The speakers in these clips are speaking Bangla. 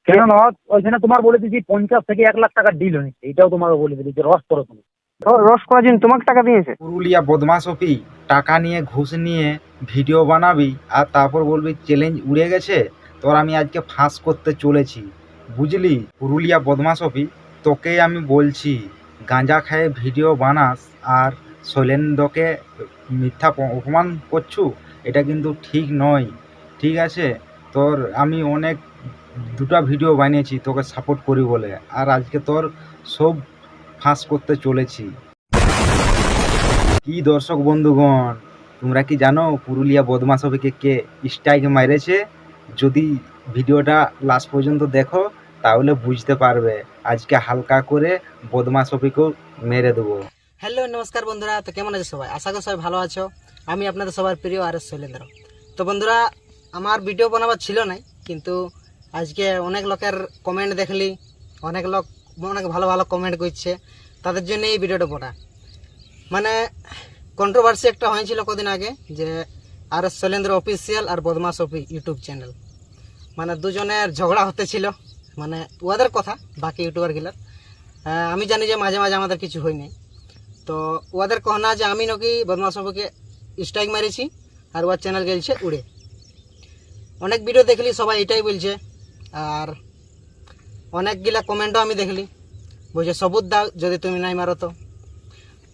কেন না ওইখানে তোমার বলে দিয়েছি 50 থেকে 1 লাখ টাকা ডিল হয়েছে, এটাও তোমাকে বলে দিয়েছি রস করো তুমি। রোস্ট করার জন্য তোমাকে টাকা দিয়েছে? পুরুলিয়া বদমাশ অপি, টাকা নিয়ে ঘুষ নিয়ে ভিডিও বানাবি আর তারপর বলবি চ্যালেঞ্জ উড়ে গেছে, তোর আমি আজকে ফাঁস করতে চলেছি, বুঝলি? পুরুলিয়া বদমাশ অপি, তোকে আমি বলছি, গাঁজা খায়ে ভিডিও বানাস আর শৈলেন্দ্রকে মিথ্যা অপমান করছু, এটা কিন্তু ঠিক নয়, ঠিক আছে? তোর আমি অনেক দুটা ভিডিও বানিয়েছি তোকে সাপোর্ট করি বলে, আর আজকে তোর সব ফাঁস করতে চলেছি। কি দর্শক বন্ধুগণ, তোমরা কি জানো পুরুলিয়া বদমাশ অপিকে কে স্ট্রাইক মেরেছে? যদি ভিডিওটা লাস্ট পর্যন্ত দেখো তাহলে বুঝতে পারবে। আজকে হালকা করে বদমাশ অপিকেও মেরে দেবো। হ্যালো নমস্কার বন্ধুরা, তো কেমন আছে সবাই? আশা করি সবাই ভালো আছো। আমি আপনাদের সবার প্রিয় আর এস শৈলেন্দ্র। তো বন্ধুরা, আমার ভিডিও বানাবার ছিল না, কিন্তু আজকে অনেক লোকের কমেন্ট দেখলি, অনেক লোক অনেক ভালো ভালো কমেন্ট করছে, তাদের জন্য এই ভিডিওটা পড়া। মানে কন্ট্রোভার্সি একটা হয়েছিল কদিন আগে, যে আর এস শৈলেন্দ্র অফিসিয়াল আর বদমাশ অফি ইউটিউব চ্যানেল, মানে দুজনের ঝগড়া হতেছিল, মানে ওদের কথা, বাকি ইউটিউবার গিলার। আমি জানি যে মাঝে মাঝে আমাদের কিছু হয়নি, তো ওদের कहना যে আমি নাকি বদমাশ অপিকে স্ট্রাইক মেরেছি আর ওর চ্যানেল গেলছে উড়ে। অনেক ভিডিও দেখলি, সবাই এটাই বলছে, আর অনেকগুলা কমেন্টও আমি দেখলি, বলছে সবুত দাও যদি তুমি নাই মারো।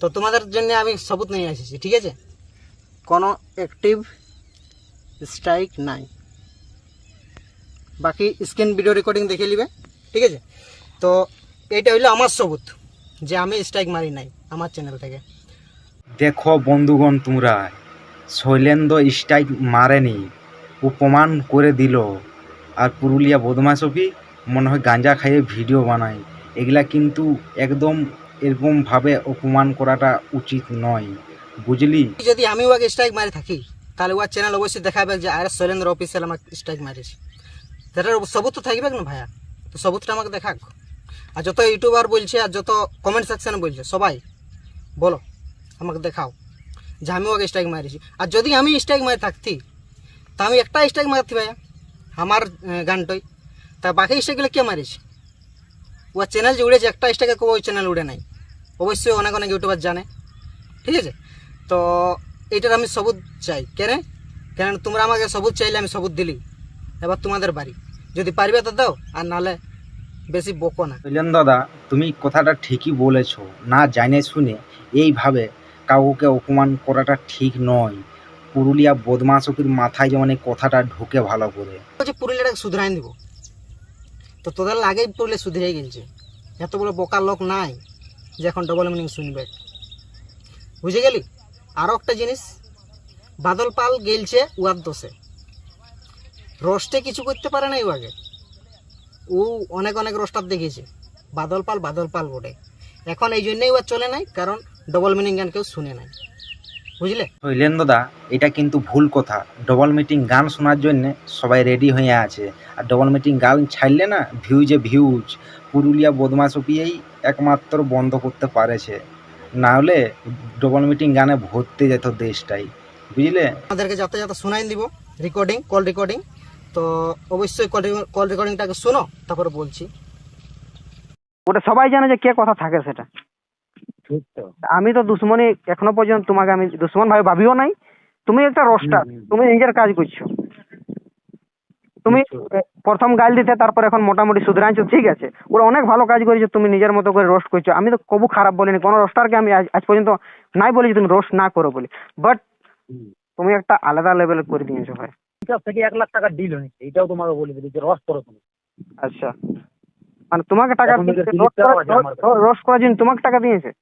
তো তোমাদের জন্য আমি সবুত নিয়ে এসেছি, ঠিক আছে? কোনো অ্যাক্টিভ স্ট্রাইক নাই, বাকি স্ক্রিন ভিডিও রেকর্ডিং দেখে নিবে, ঠিক আছে? তো এইটা হইলো আমার সবুত যে আমি স্ট্রাইক মারি নাই আমার চ্যানেল থেকে। দেখো বন্ধুগণ, তোমরা শৈলেন্দ্র স্ট্রাইক মারেনি, ও প্রমাণ করে দিল। আর পুরুলিয়া বদমাশ অপি মনে হয় গাঁজা খাইয়ে ভিডিও বানায়, এগুলা কিন্তু একদম এরকমভাবে অপমান করাটা উচিত নয়, বুঝলি? যদি আমি ওকে স্ট্রাইক মারি থাকি, তাহলে ওর চ্যানেল অবশ্যই দেখাবে যে আর এস শৈলেন্দ্র অফিসিয়াল আমাকে স্ট্রাইক মারিছে। সেটার সবুত তো থাকবে না ভাইয়া, তো সবুতটা আমাকে দেখাক। আর যত ইউটিউবার বলছে আর যত কমেন্ট সেকশনে বলছে, সবাই বলো, আমাকে দেখাও যে আমি ওকে স্ট্রাইক মারিছি। আর যদি আমি স্ট্রাইক মারি থাকতি, তা আমি একটা স্ট্রাইক মারতি ভাইয়া আমার গানটাই, তা বাকি স্ট্রাইকগুলো কে মারিছে? ওর চ্যানেল যে উড়েছে, একটা স্ট্রাইকে কেউ ওই চ্যানেল উড়ে নাই, অবশ্যই অনেক অনেক ইউটিউবার জানে, ঠিক আছে? তো এইটার আমি সবুত চাই। কেন তোমরা আমাকে সবুত চাইলে আমি সবুত দিলি, এবার তোমাদের বাড়ি, যদি পারবে তো দাও, আর নাহলে বেশি বকো না। শৈলেন্দ্র দাদা, তুমি কথাটা ঠিকই বলেছ, না জানে শুনে এইভাবে কাউকে অপমান করাটা ঠিক নয়। পুরুলিয়া বদমাশ অপির মাথায় যেমন এই কথাটা ঢুকে ভালো করে। বলছে পুরুলিয়াটাকে শুধরাই দিব, তো তোদের আগেই পুরুলিয়া শুধরে গেছে। এত বড় বোকার লোক নাই যে এখন ডবল মিনিং শুনবে, বুঝে গেলি? আরও একটা জিনিস, বাদল পাল গেলছে উয়ার দোষে, রোস্টে কিছু করতে পারে নাই ও আগে। ও অনেক অনেক রোস্টার দেখিয়েছে, বাদল পাল বটে। এখন এই জন্যই ও চলে নাই, কারণ ডবল মিনিং গান কেউ শুনে নাই, বুঝলে? শৈলেন্দ্র দা, এটা কিন্তু ভুল কথা। ডবল মিটিং গান শোনার জন্য সবাই রেডি হয়ে আছে, আর ডবল মিটিং গান ছাড়লে না ভিউজ পুরুলিয়া বদমাশ অপিয়েই একমাত্র বন্ধ করতে পারেছে, না হলে ডবল মিটিং গানে ভরতে যেত দেশটাই, বুঝলে? আমাদেরকে যাতে যাতে শোনাই দিব রেকর্ডিং, কল রেকর্ডিং, তো অবশ্যই কল রেকর্ডিংটাকে শোনো, তারপরে বলছি। ওটা সবাই জানে যে কে কথা থাকে সেটা। ঠিক তো। আমি তো দুশ্মনী এখনো পর্যন্ত তোমাকে আমি দুশ্মন ভাবে ভাবিও নাই। তুমি একটা রোস্টার, তুমি নিজের কাজ করছো। তুমি প্রথম গাল দিতে, তারপর এখন মোটামুটি শুধরাইছো, ঠিক আছে? ওরা অনেক ভালো কাজ করেছে, তুমি নিজের মতো করে রোস্ট করছো। আমি তো কবু খারাপ বলিনি, কোনো রোস্টারকে আমি আজ পর্যন্ত নাই বলেছি তুমি রোস্ট না করো বলি, বাট তুমি একটা আলাদা লেভেলে করে দিয়েছো ভাই। 50 থেকে 1 লাখ টাকা ডিল হয়েছে, এটাও তোমাকে বলে দিয়েছি রস করো তুমি। আচ্ছা, মানে তোমাকে টাকা এখন থেকে delete করা আছে আমার কাছে। রোস্ট করার জন্য তোমাকে টাকা দিয়েছে?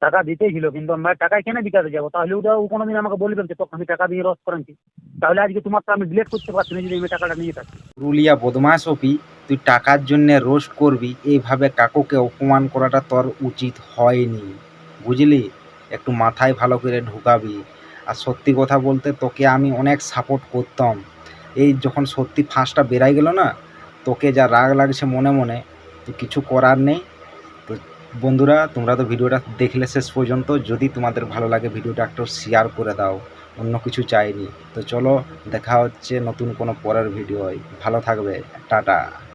টাকা দিতেই ছিল, কিন্তু আমার টাকা কেন বিকাতে যাবো? তাহলে ওটা ও কোনোদিন আমাকে বলবেন যে তোকে আমি টাকা দিয়ে রস করেছি? তাহলে আজকে তোমার তো আমি ডিলেট করতে পারছি না যদি আমি টাকাটা নিয়ে থাকি। পুরুলিয়া বদমাশ অপি, তুই টাকার জন্য রোস্ট করবি, এইভাবে কাকুকে অপমান করাটা তোর উচিত হয়নি, বুঝলি? একটু মাথায় ভালো করে ঢুকাবি। আর সত্যি কথা বলতে তোকে আমি অনেক সাপোর্ট করতাম, এই যখন সত্যি ফাঁসটা বেরাই গেল না, তোকে যা রাগ লাগছে মনে মনে, তো কিছু করার নেই। তো বন্ধুরা, তোমরা তো ভিডিওটা দেখলে শেষ পর্যন্ত, যদি তোমাদের ভালো লাগে ভিডিওটা একটু শেয়ার করে দাও, অন্য কিছু চাইনি। তো চলো, দেখা হচ্ছে নতুন কোনো পরের ভিডিওয়। ভালো থাকবে, টাটা।